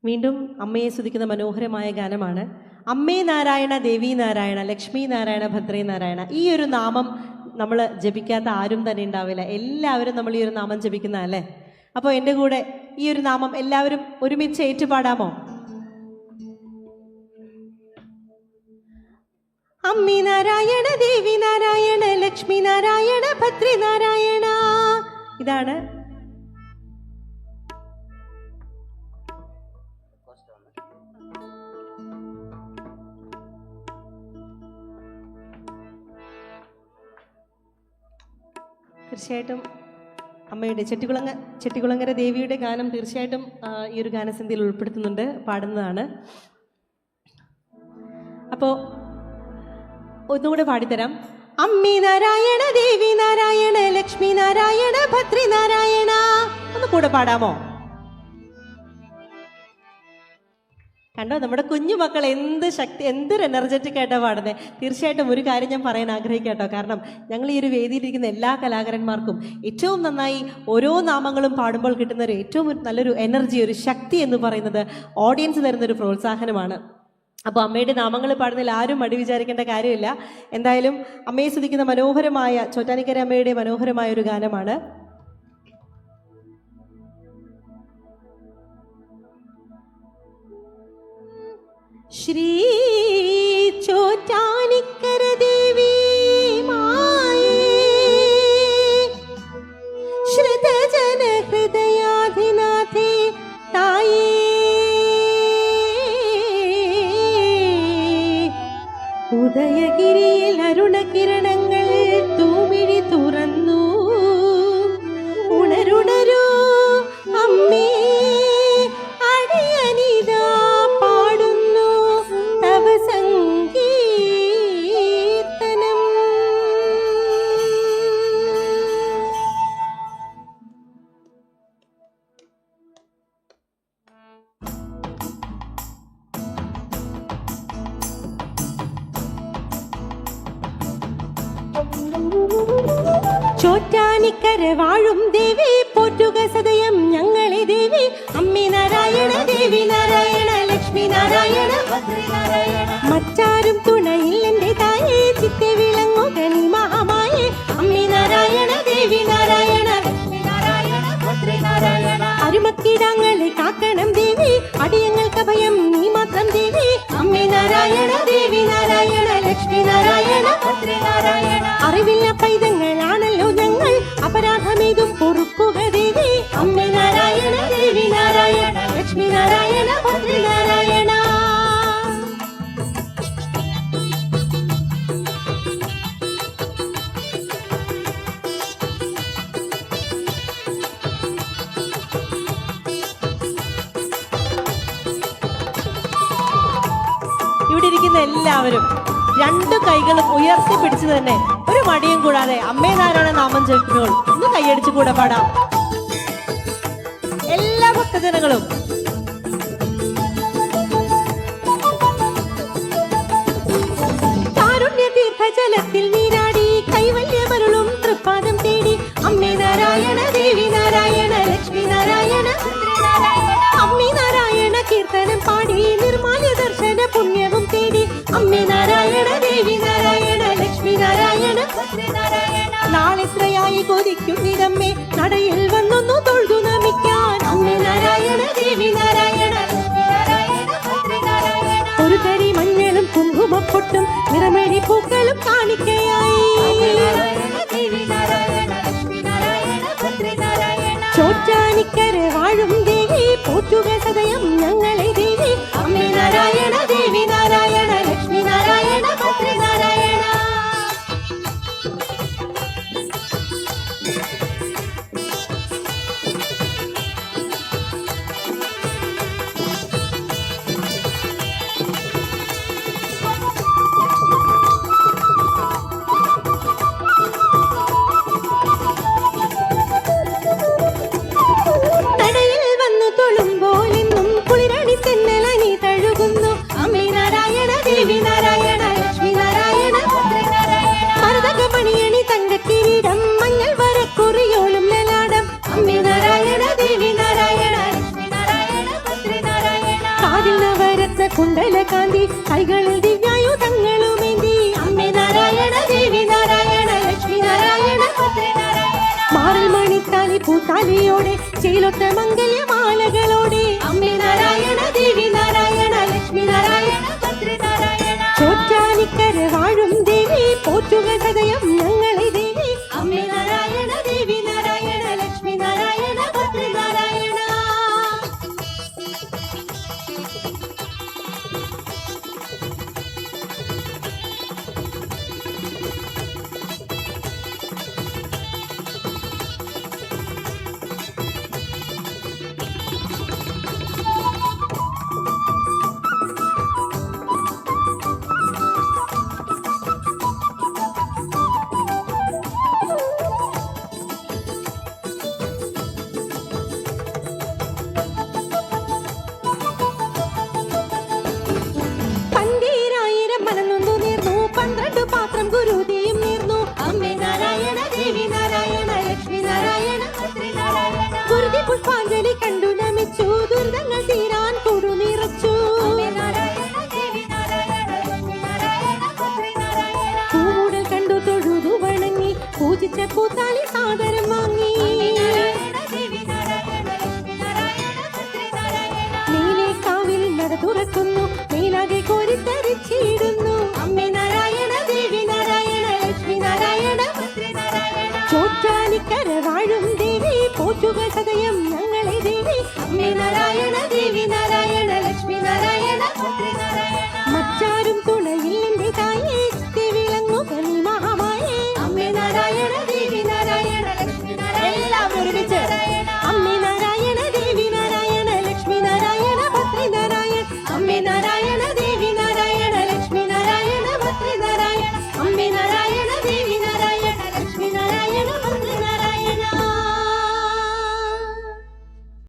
വീണ്ടും അമ്മയെ സ്തുതിക്കുന്ന മനോഹരമായ ഗാനമാണ്. അമ്മേ നാരായണ, ദേവി നാരായണ, ലക്ഷ്മി നാരായണ, ഭദ്രേ നാരായണ. ഈ ഒരു നാമം നമ്മൾ ജപിക്കാത്ത ആരും തന്നെ ഉണ്ടാവില്ല. എല്ലാവരും നമ്മൾ ഈ ഒരു നാമം ജപിക്കുന്നതല്ലേ? അപ്പോൾ എൻ്റെ കൂടെ ഈ ഒരു നാമം എല്ലാവരും ഒരുമിച്ച് ഏറ്റുപാടാമോ? അമ്മി നാരായണ, ദേവി നാരായണ, ലക്ഷ്മി നാരായണ, ഭദ്രേ നാരായണ. ഇതാണ് തീർച്ചയായിട്ടും അമ്മയുടെ ചെട്ടികുളങ്ങര ദേവിയുടെ ഗാനം തീർച്ചയായിട്ടും ഈ ഒരു ഗാനസന്ധ്യയിൽ ഉൾപ്പെടുത്തുന്നുണ്ട്, പാടുന്നതാണ്. അപ്പോൾ ഒന്നുകൂടെ പാടിത്തരാം. അമ്മി നാരായണ, ദേവി നാരായണ, ലക്ഷ്മി നാരായണ, ഭദ്രേ നാരായണ. ഒന്ന് കൂടെ പാടാമോ? കണ്ടോ, നമ്മുടെ കുഞ്ഞു മക്കൾ എന്തൊരു എനർജറ്റിക് ആയിട്ടാണ് പാടുന്നത്. തീർച്ചയായിട്ടും ഒരു കാര്യം ഞാൻ പറയാൻ ആഗ്രഹിക്കാട്ടോ. കാരണം ഞങ്ങൾ ഈ ഒരു വേദിയിലിരിക്കുന്ന എല്ലാ കലാകാരന്മാർക്കും ഏറ്റവും നന്നായി ഓരോ നാമങ്ങളും പാടുമ്പോൾ കിട്ടുന്ന ഒരു ഏറ്റവും നല്ലൊരു എനർജി, ഒരു ശക്തി എന്ന് പറയുന്നത് ഓഡിയൻസ് തരുന്നൊരു പ്രോത്സാഹനമാണ്. അപ്പോൾ അമ്മയുടെ നാമങ്ങൾ പാടുന്നതിൽ ആരും മടി വിചാരിക്കേണ്ട കാര്യമില്ല. എന്തായാലും അമ്മയെ സ്തുതിക്കുന്ന മനോഹരമായ ചോറ്റാനിക്കര അമ്മയുടെ മനോഹരമായ ഒരു ഗാനമാണ്. ശ്രീ ചോറ്റാനിക്കര ദേവി മായേ ശ്രുതജന ഹൃദയാധിനാഥേ തായേ ഉദയഗിരിയിൽ അരുണകിരണങ്ങൾ തൂമിഴി തുറന്നു. ഉണരുണരൂ അമ്മേ, അടിയനിതാ പാടുന്നു തവ സങ്കീർത്തനം. ചോറ്റാനിക്കര വാഴും ദേവി, പോറ്റുക സദയം ഞങ്ങളെ ദേവി. അമ്മേ നാരായണ, ദേവി നാരായണ, ലക്ഷ്മി നാരായണ, ഭദ്രേ നാരായണ. മറ്റാരും തുണയില്ലെന്റെ തായേ, ചിത്തെ വിളങ്ങുക നീ മഹാമായേ. അമ്മേ നാരായണ, ദേവി നാരായണ, ലക്ഷ്മി നാരായണ, ഭദ്രേ നാരായണ. അരുമക്കിടാങ്ങളെ കാക്കണം ദേവി, അടിയങ്ങൾക്ക് ഭയം നീ മാത്രം ദേവി. അമ്മേ നാരായണ, ദേവി നാരായണ, ലക്ഷ്മി നാരായണ, ഭദ്രേ നാരായണ. അറിവില്ല പൈതങ്ങളാണല്ലോ ഞങ്ങൾ, അപരാധമേതും പൊറുക്കുക ദേവി. അമ്മേ നാരായണ, ദേവി നാരായണ, ലക്ഷ്മി നാരായണ, ഭദ്രേ നാരായണ. ഇവിടെ ഇരിക്കുന്ന എല്ലാവരും രണ്ടു കൈകളും ഉയർത്തി പിടിച്ചു തന്നെ ഒരു മടിയും കൂടാതെ അമ്മേ നാരായണ നാമം ജപിക്കുമ്പോൾ ഒന്ന് കൈയടിച്ചു കൂടെ പാടാം എല്ലാ ഭക്തജനങ്ങളും. കാരുണ്യ തീർത്ഥജലത്തിൽ നീരാടി കൈവല്യമരുളും തൃപ്പാദം തേടി. അമ്മേ നാരായണ, ദേവി നാരായണ, ലക്ഷ്മി നാരായണ, അമ്മേ നാരായണ കീർത്തനം പാടി നിർമാല്യ ദർശന പുണ്യവും തേടി. അമ്മേ നാരായണ, ദേവി നാരായണ, ലക്ഷ്മി നാരായണ, ഭദ്രേ നാരായണ. നാളെത്രയായി കൊതിക്കുന്നിടമ്മേ, നടയിൽ വന്നൊന്നു തൊഴുതു നമിക്കാൻ. അമ്മേ നാരായണ, ദേവി നാരായണ, ലക്ഷ്മി നാരായണ, ഭദ്രേ നാരായണ. ഒരു തരി മഞ്ഞളും കുങ്കുമപ്പൊട്ടും നിറമേഴി പൂക്കളും കാണിക്കയായി. ചോറ്റാനിക്കര വാഴും ദേവി, പോറ്റുക സദയം ഞങ്ങളെ ദേവി. അമ്മേ നാരായണ, ദേവി നാരായണ, ലക്ഷ്മി നാരായണ, ഭദ്രേ നാരായണ. നടയിൽ വന്നു തൊഴുമ്പോലെന്നും കുളിരണി തെന്നലനി തഴുകുന്നു. അമ്മേ നാരായണ, ദേവി നാരായണ, ലക്ഷ്മി നാരായണ, ഭദ്രേ നാരായണ. മരതക പണിയണി തങ്ക കിരീടം മഞ്ഞൾ വരക്കുറ പൂത്താലി പൂത്താലിയോടെ ചേലൊത്ത മംഗല്യമാലകളോടെ അമ്മേ നാരായണ ദേവി നാരായണ ലക്ഷ്മി നാരായണ ഭദ്ര നാരായണ ചോറ്റാനിക്കര വാഴും ദേവി പോറ്റുക സദയം ഞങ്ങളെ ദേവി അമ്മേ നാരായണ ദേവി നാരായണ ലക്ഷ്മി നാരായണ ഭദ്ര നാരായണ ഗുരുദേയും നേർന്നു അമ്മേ നാരായണ ദേവി നാരായണ ലക്ഷ്മി നാരായണ ഭദ്രി നാരായണ ഗുരുതി പുഷ്പാഞ്ജലി കണ്ടു നമിച്ചു ദുരിതങ്ങൾ തീരാൻ കൊടു നിറച്ചു പൂവുടൽ കണ്ടു തൊഴുതു വണങ്ങി പൂജിച്ച പൂത്താലി സാദരം വാങ്ങി നീലേ കാവിൽ നട തുറക്കുന്നു നീലാകെ കോരിത്തരിച്ചിടുന്നു അമ്മേ നാരായണ ദേവി നാരായണ ലക്ഷ്മി നാരായണ ഭദ്രി നാരായണ ചോറ്റാനിക്കര വാഴും ദേവി പോറ്റുക സദയം ഞങ്ങളെ ദേവി അമ്മേ നാരായണ ദേവി നാരായണ ലക്ഷ്മി നാരായണ ഭദ്രി നാരായണ